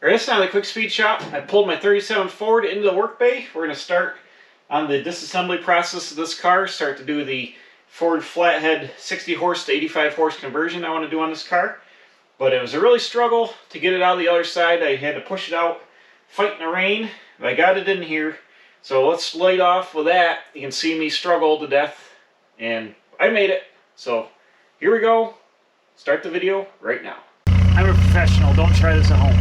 Alright, it's time the quick speed shop. I pulled my 37 Ford into the work bay. We're going to start on the disassembly process of this car. Start to do the Ford Flathead 60 horse to 85 horse conversion I want to do on this car. But it was a really struggle to get it out of the other side. I had to push it out, fight in the rain. But I got it in here. So let's light off with that. You can see me struggle to death. And I made it. So here we go. Start the video right now. I'm a professional. Don't try this at home.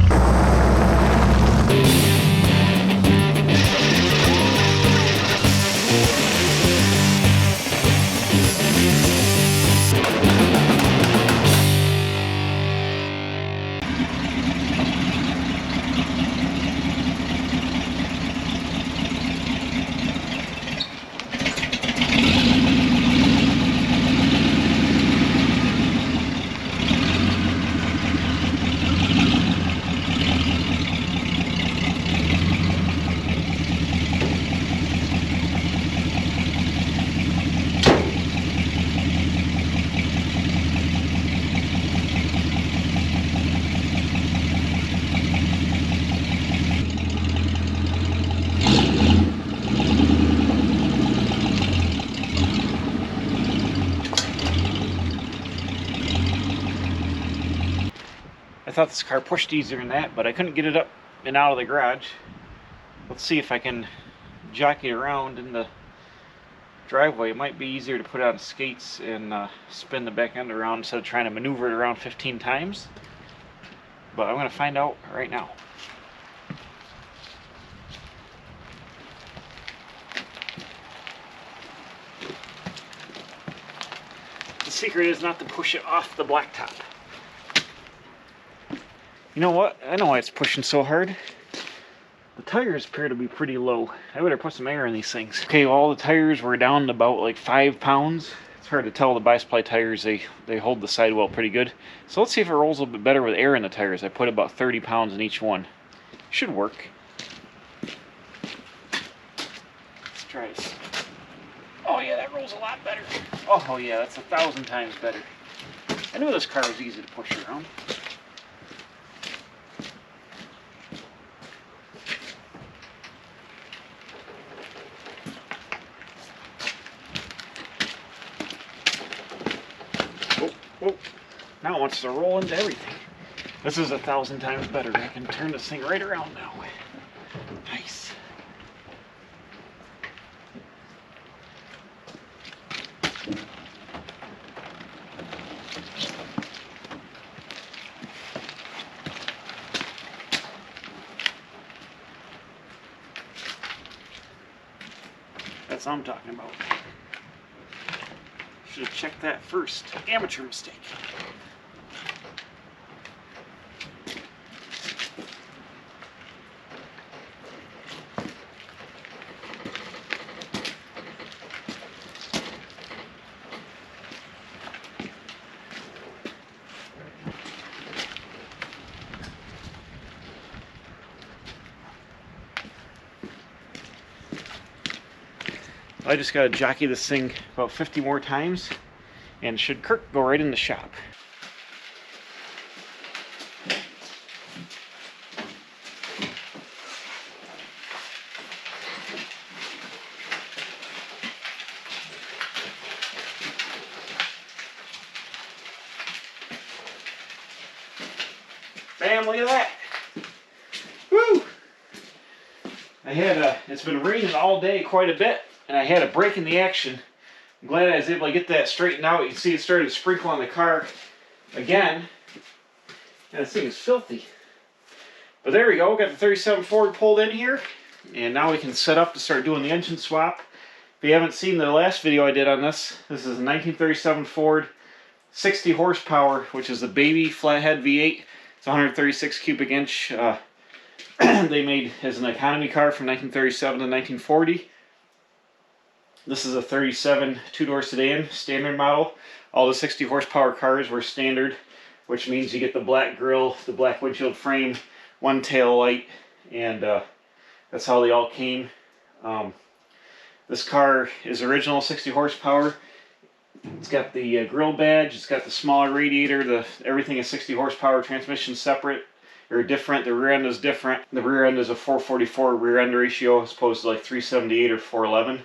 I thought this car pushed easier than that, but I couldn't get it up and out of the garage. Let's see if I can jockey it around in the driveway. It might be easier to put it on skates and spin the back end around instead of trying to maneuver it around 15 times. But I'm going to find out right now. The secret is not to push it off the blacktop. You know what? I know why it's pushing so hard. The tires appear to be pretty low. I better put some air in these things. Okay, all the tires were down to about like 5 pounds. It's hard to tell the bi-supply tires. They hold the sidewall pretty good. So let's see if it rolls a little bit better with air in the tires. I put about 30 pounds in each one. Should work. Let's try this. Oh yeah, that rolls a lot better. Oh yeah, that's 1,000 times better. I knew this car was easy to push around. Oh, now it wants to roll into everything. This is 1,000 times better. I can turn this thing right around now. Nice. That's what I'm talking about. Should have checked that first. Amateur mistake. I just got to jockey this thing about 50 more times and should go right in the shop. Bam, look at that. Woo! It's been raining all day quite a bit, and I had a break in the action. I'm glad I was able to get that straightened out. You can see it started to sprinkle on the car again. And this thing is filthy. But there we go. Got the 37 Ford pulled in here. And now we can set up to start doing the engine swap. If you haven't seen the last video I did on this, this is a 1937 Ford 60 horsepower, which is the baby Flathead V8. It's 136 cubic inch. They made as an economy car from 1937 to 1940. This is a 37 two-door sedan, standard model. All the 60 horsepower cars were standard, which means you get the black grille, the black windshield frame, one tail light, and that's how they all came. This car is original 60 horsepower. It's got the grill badge, it's got the smaller radiator, everything is 60 horsepower, transmission separate, are different. The rear end is different. The rear end is a 444 rear end ratio as opposed to like 378 or 411.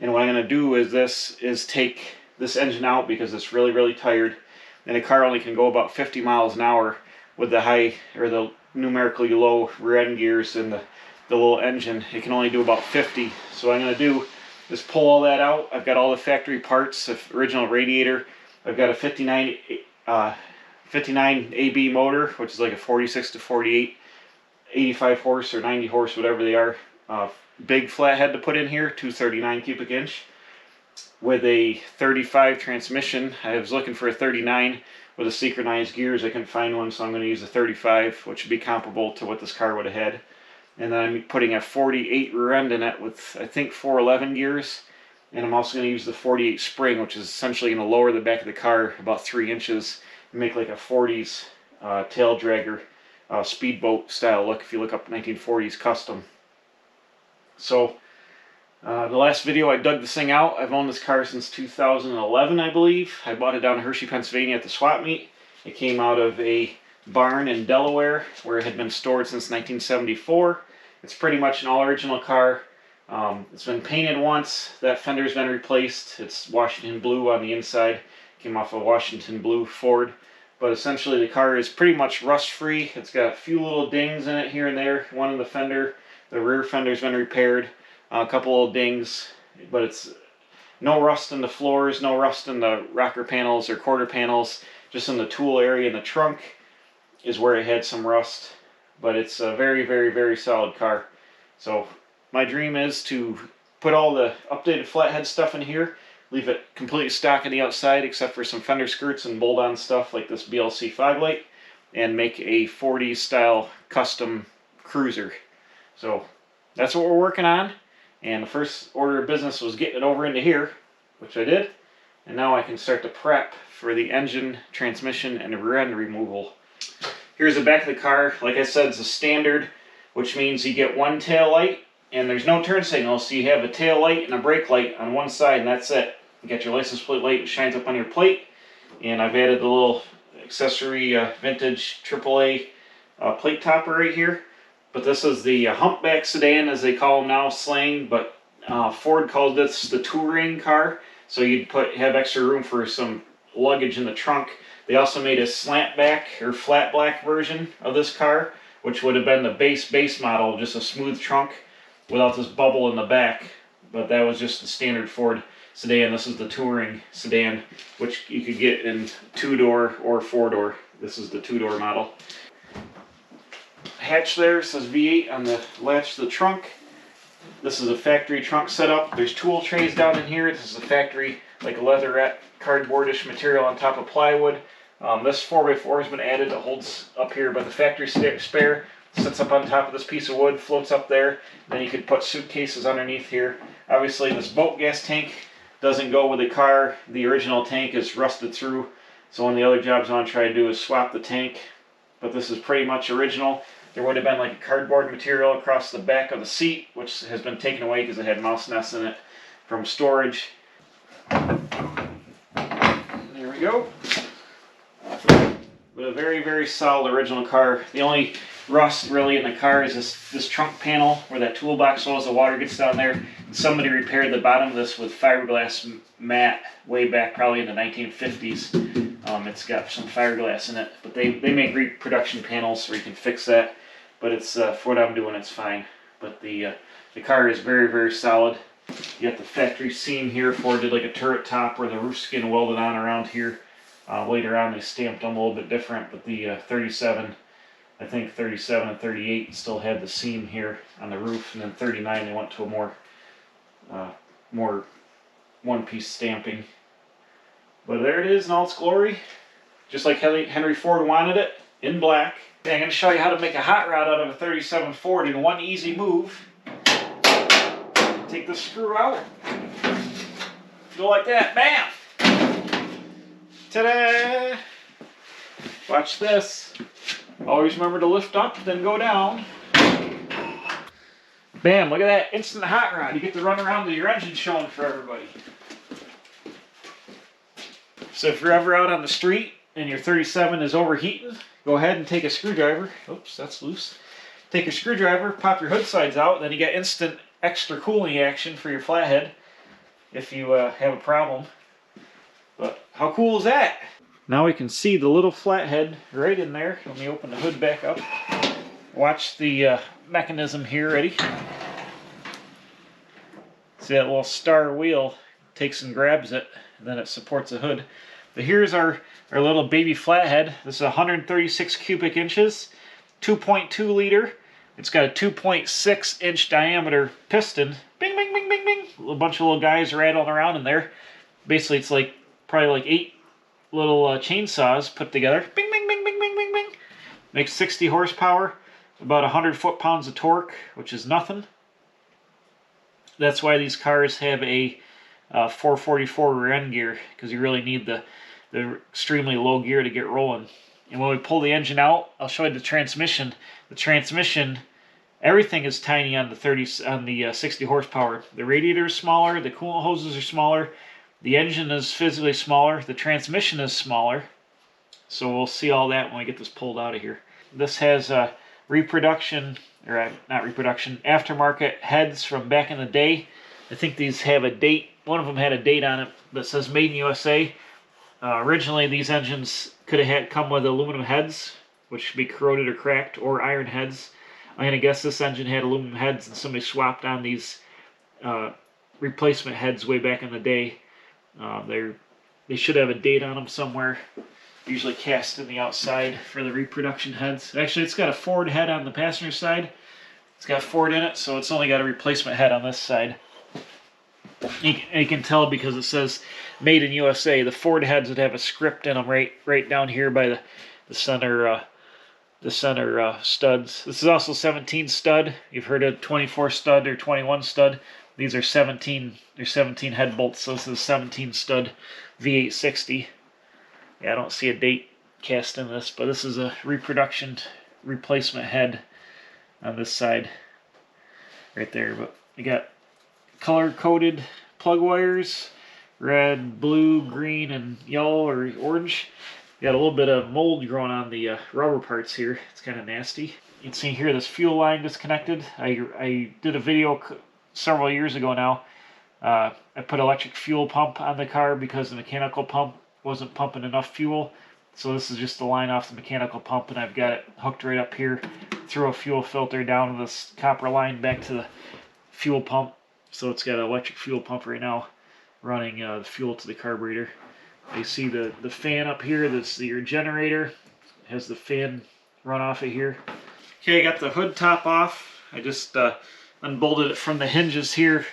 And what I'm going to do is take this engine out because it's really, really tired. And the car only can go about 50 miles an hour with the high or the numerically low rear end gears and the little engine. It can only do about 50. So what I'm going to do is pull all that out. I've got all the factory parts, the original radiator. I've got a 59 AB motor, which is like a 46 to 48, 85 horse or 90 horse, whatever they are. Big flathead to put in here, 239 cubic inch. With a 35 transmission. I was looking for a 39 with a synchronized gears. I couldn't find one, so I'm going to use a 35, which would be comparable to what this car would have had. And then I'm putting a 48 rear end in it with, I think, 411 gears. And I'm also going to use the 48 spring, which is essentially going to lower the back of the car about 3 inches and make like a 40s tail dragger speedboat style look if you look up 1940s custom. So the last video I dug this thing out. I've owned this car since 2011, I believe. I bought it down in Hershey, Pennsylvania at the swap meet. It came out of a barn in Delaware where it had been stored since 1974. It's pretty much an all original car. It's been painted once. That fender's been replaced. It's Washington blue on the inside. Came off a Washington blue Ford. But essentially the car is pretty much rust free. It's got a few little dings in it here and there. One in the fender. The rear fender's been repaired. A couple little dings. But it's no rust in the floors. No rust in the rocker panels or quarter panels. Just in the tool area in the trunk is where it had some rust. But it's a very, very, very solid car. So my dream is to put all the updated Flathead stuff in here, leave it completely stock on the outside except for some fender skirts and bolt-on stuff like this BLC fog light, and make a 40s style custom cruiser. So that's what we're working on, and the first order of business was getting it over into here, which I did, and now I can start to prep for the engine, transmission, and rear end removal. Here's the back of the car. Like I said, it's a standard, which means you get one tail light and there's no turn signal, so you have a tail light and a brake light on one side, and that's it. You got your license plate light, which shines up on your plate, and I've added the little accessory vintage AAA plate topper right here. But this is the humpback sedan, as they call them now, slang, but Ford called this the touring car, so you'd have extra room for some luggage in the trunk. They also made a slant back or flat black version of this car, which would have been the base model, just a smooth trunk without this bubble in the back. But that was just the standard Ford sedan. This is the touring sedan, which you could get in 2-door or 4-door. This is the 2-door model. Hatch there says V8 on the latch to the trunk. This is a factory trunk setup. There's tool trays down in here. This is a factory, like a leatherette, cardboardish material on top of plywood. This 4x4 has been added. It holds up here, but the factory spare sits up on top of this piece of wood, floats up there. Then you could put suitcases underneath here. Obviously, this boat gas tank doesn't go with the car. The original tank is rusted through, so one of the other jobs I want to try to do is swap the tank. But this is pretty much original. There would have been like a cardboard material across the back of the seat, which has been taken away because it had mouse nests in it from storage. There we go. But a very, very solid original car. The only rust really in the car is this trunk panel where that toolbox was. The water gets down there. And somebody repaired the bottom of this with fiberglass mat way back probably in the 1950s. It's got some fiberglass in it. But they make reproduction panels where you can fix that. But it's for what I'm doing, it's fine. But the car is very, very solid. You got the factory seam here. Ford did like a turret top where the roof skin welded on around here. Later on they stamped them a little bit different, but the 37, I think 37 and 38 still had the seam here on the roof, and then 39 they went to a more one-piece stamping. But there it is in all its glory, just like Henry Ford wanted it, in black. Okay, I'm going to show you how to make a hot rod out of a 37 Ford in one easy move. Take the screw out, go like that, bam! Ta-da! Watch this. Always remember to lift up, then go down. Bam, look at that instant hot rod. You get to run around with your engine showing for everybody. So if you're ever out on the street and your 37 is overheating, go ahead and take a screwdriver. Oops, that's loose. Take your screwdriver, pop your hood sides out, then you get instant extra cooling action for your flathead if you have a problem. But how cool is that? Now we can see the little flathead right in there. Let me open the hood back up. Watch the mechanism here, ready? See that little star wheel takes and grabs it, and then it supports the hood. But here's our little baby flathead. This is 136 cubic inches, 2.2 liter. It's got a 2.6 inch diameter piston. Bing, bing, bing, bing, bing. A bunch of little guys rattling around in there. Basically, it's like probably like 8 little chainsaws put together. Bing, bing, bing, bing, bing, bing, bing. Makes 60 horsepower, about 100 foot-pounds of torque, which is nothing. That's why these cars have a 444 rear end gear, because you really need the extremely low gear to get rolling. And when we pull the engine out, I'll show you the transmission. The transmission, everything is tiny on the 60 horsepower. The radiator is smaller, the coolant hoses are smaller, the engine is physically smaller, the transmission is smaller. So we'll see all that when we get this pulled out of here. This has reproduction, or not reproduction, aftermarket heads from back in the day. I think these have a date. One of them had a date on it that says Made in USA. Originally, these engines could have come with aluminum heads, which should be corroded or cracked, or iron heads. I'm going to guess this engine had aluminum heads and somebody swapped on these replacement heads way back in the day. They should have a date on them somewhere, usually cast in the outside for the reproduction heads. Actually, it's got a Ford head on the passenger side. It's got Ford in it, so it's only got a replacement head on this side. You can tell because it says Made in USA. The Ford heads would have a script in them right down here by the center studs. This is also 17 stud. You've heard of 24 stud or 21 stud. These are 17. They're 17 head bolts. So this is 17 stud V8-60. Yeah, I don't see a date cast in this, but this is a reproduction replacement head on this side right there. But you got color-coded plug wires, red, blue, green, and yellow or orange. You got a little bit of mold growing on the rubber parts here. It's kind of nasty. You can see here this fuel line disconnected. I did a video several years ago now. I put electric fuel pump on the car because the mechanical pump wasn't pumping enough fuel. So this is just the line off the mechanical pump, and I've got it hooked right up here through a fuel filter down to this copper line back to the fuel pump. So it's got an electric fuel pump right now running the fuel to the carburetor. You see the fan up here, that's your generator. It has the fan run off of here. Okay, I got the hood top off. I just unbolted it from the hinges here.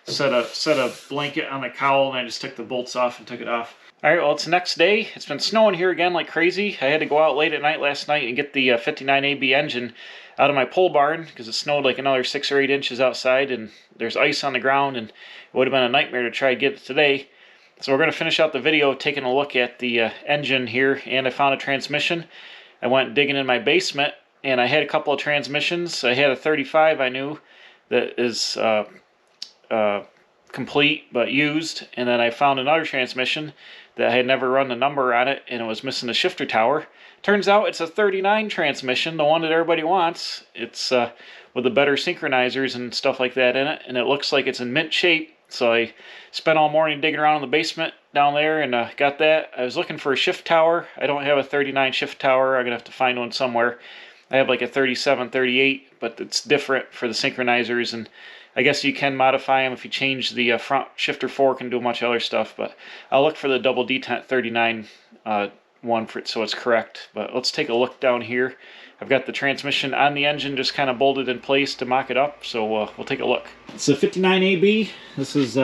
Set a blanket on the cowl, and I just took the bolts off and took it off. Alright, well, it's the next day. It's been snowing here again like crazy. I had to go out late at night last night and get the 59AB engine out of my pole barn because it snowed like another 6 or 8 inches outside, and there's ice on the ground, and it would have been a nightmare to try to get it today. So we're going to finish out the video taking a look at the engine here, and I found a transmission. I went digging in my basement, and I had a couple of transmissions. I had a 35 I knew that is complete but used, and then I found another transmission that I had never run the number on it, and it was missing the shifter tower. Turns out it's a 39 transmission, the one that everybody wants. It's with the better synchronizers and stuff like that in it, and it looks like it's in mint shape. So I spent all morning digging around in the basement down there and got that. I was looking for a shift tower. I don't have a 39 shift tower. I'm going to have to find one somewhere. I have like a 37, 38, but it's different for the synchronizers, and I guess you can modify them if you change the front shifter fork and do a bunch of other stuff, but I'll look for the double detent 39 one for it so it's correct. But let's take a look down here. I've got the transmission on the engine just kind of bolted in place to mock it up, so we'll take a look. It's a 59AB. This is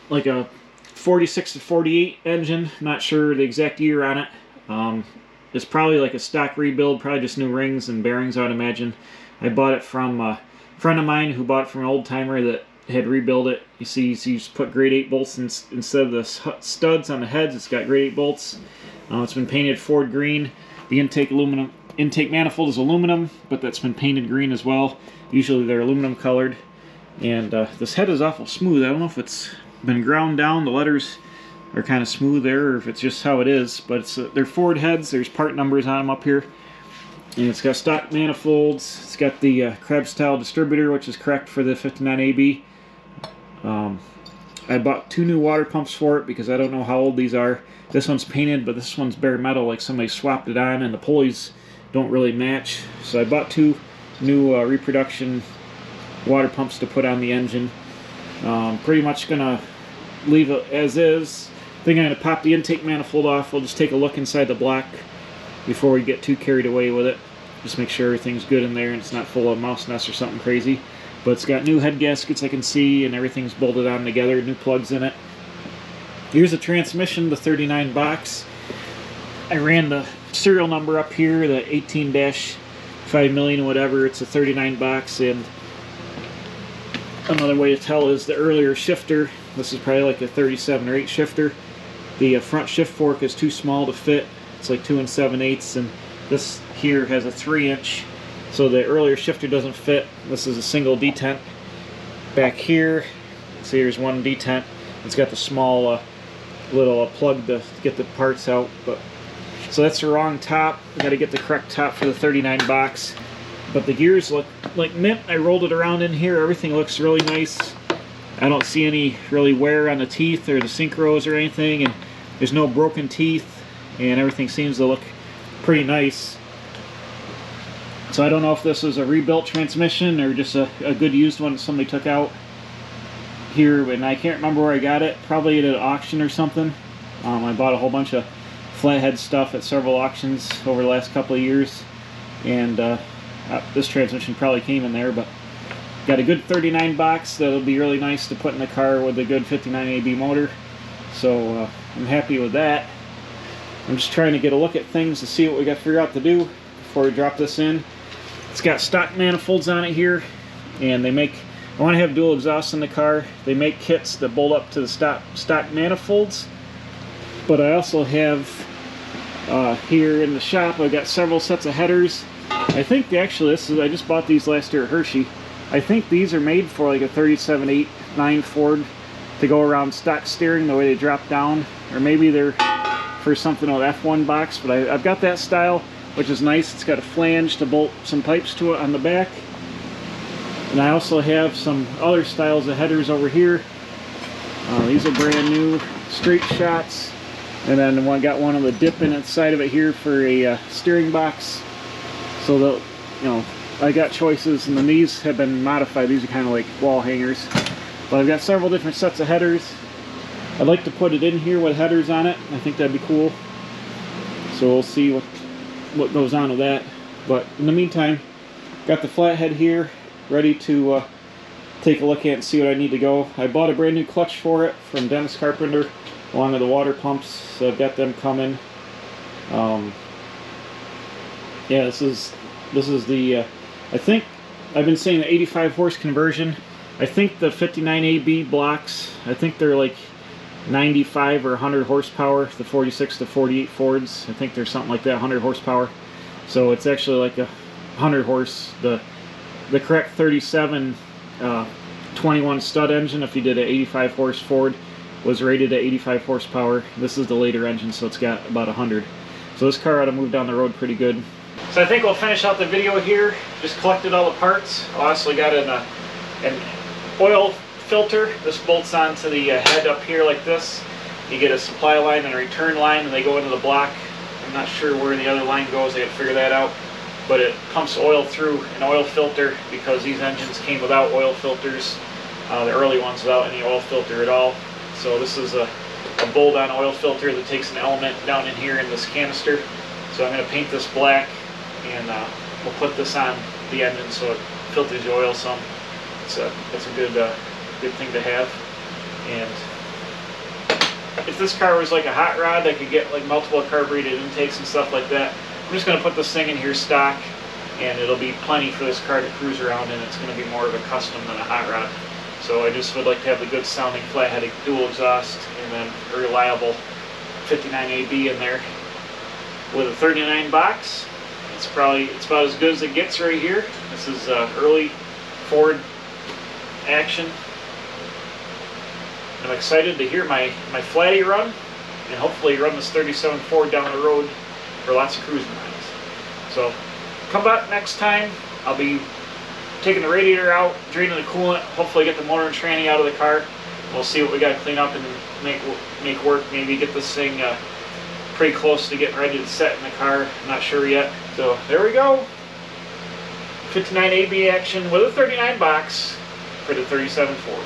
like a 46 to 48 engine. Not sure the exact year on it. It's probably like a stock rebuild, probably just new rings and bearings, I would imagine. I bought it from a friend of mine who bought it from an old timer that had rebuilt it. You see, he's put grade 8 bolts instead of the studs on the heads. It's got grade 8 bolts. It's been painted Ford green. The intake manifold is aluminum, but that's been painted green as well. Usually they're aluminum colored. And this head is awful smooth. I don't know if it's been ground down. The letters are kind of smooth there, or if it's just how it is. But it's, they're Ford heads. There's part numbers on them up here. And it's got stock manifolds. It's got the Krebs style distributor, which is correct for the 59AB. I bought 2 new water pumps for it because I don't know how old these are. This one's painted, but this one's bare metal, like somebody swapped it on, and the pulleys don't really match. So I bought 2 new reproduction water pumps to put on the engine. Pretty much gonna leave it as is. I think I'm gonna pop the intake manifold off. We'll just take a look inside the block before we get too carried away with it. Just make sure everything's good in there and it's not full of mouse nests or something crazy. But it's got new head gaskets I can see, and everything's bolted on together, new plugs in it. Here's the transmission, the 39 box. I ran the serial number up here, the 18-5 million whatever. It's a 39 box, and another way to tell is the earlier shifter. This is probably like a 37 or 8 shifter. The front shift fork is too small to fit. It's like 2 7/8, and this here has a 3-inch, so the earlier shifter doesn't fit. This is a single detent. Back here, see, here's one detent. It's got the small little plug to get the parts out. But so that's the wrong top. I got to get the correct top for the 39 box. But the gears look like mint. I rolled it around in here. Everything looks really nice. I don't see any really wear on the teeth or the synchros or anything, and there's no broken teeth, and everything seems to look pretty nice. So I don't know if this is a rebuilt transmission or just a good used one that somebody took out here, and I can't remember where I got it. Probably at an auction or something. I bought a whole bunch of Flathead stuff at several auctions over the last couple of years, and this transmission probably came in there. But got a good 39 box that'll be really nice to put in the car with a good 59AB motor. So I'm happy with that. I'm just trying to get a look at things to see what we got to figure out to do before we drop this in. It's got stock manifolds on it here, and they make, I want to have dual exhaust in the car. They make kits that bolt up to the stock manifolds, but I also have here in the shop, I've got several sets of headers. I think actually this is, I just bought these last year at Hershey. I think these are made for like a 37-8-9 Ford to go around stock steering, the way they drop down, or maybe they're for something with F1 box, but I've got that style, which is nice. It's got a flange to bolt some pipes to it on the back. And I also have some other styles of headers over here. These are brand new straight shots, and then got one of the dip in inside of it here for a steering box. So the, I got choices, and then these have been modified. These are kind of like wall hangers. But I've got several different sets of headers. I'd like to put it in here with headers on it. I think that'd be cool. So we'll see what goes on with that. But in the meantime, got the Flathead here ready to take a look at and see what I need to go. I bought a brand new clutch for it from Dennis Carpenter, along with the water pumps. So I've got them coming. Yeah, this is the I think I've been saying the 85 horse conversion. I think the 59AB blocks, I think they're like 95 or 100 horsepower, the 46 to 48 Fords. I think there's something like that, 100 horsepower. So it's actually like a 100 horse. The correct 37 21 stud engine, if you did an 85 horse Ford, was rated at 85 horsepower. This is the later engine, so it's got about 100. So this car ought to move down the road pretty good. So I think we'll finish out the video here. Just collected all the parts. I also got an oil filter. This bolts onto the head up here like this. You get a supply line and a return line, and they go into the block. I'm not sure where the other line goes. I got to figure that out. But it pumps oil through an oil filter because these engines came without oil filters. The early ones without any oil filter at all. So this is a bolt-on oil filter that takes an element down in here in this canister. So I'm going to paint this black, and we'll put this on the engine so it filters the oil some. That's a good thing to have. And if this car was like a hot rod, I could get like multiple carbureted intakes and stuff like that. I'm just going to put this thing in here stock, and it'll be plenty for this car to cruise around, and it's going to be more of a custom than a hot rod. So I just would like to have the good sounding flat-headed dual exhaust, and then a reliable 59AB in there. With a 39 box, it's about as good as it gets right here. This is early Ford action. I'm excited to hear my Flatty run, and hopefully run this 37 Ford down the road for lots of cruising miles. So come back next time. I'll be taking the radiator out, draining the coolant, hopefully get the motor and tranny out of the car. We'll see what we got to clean up and make work. Maybe get this thing pretty close to getting ready to set in the car. I'm not sure yet. So there we go. 59 AB action with a 39 box for the 37 Ford.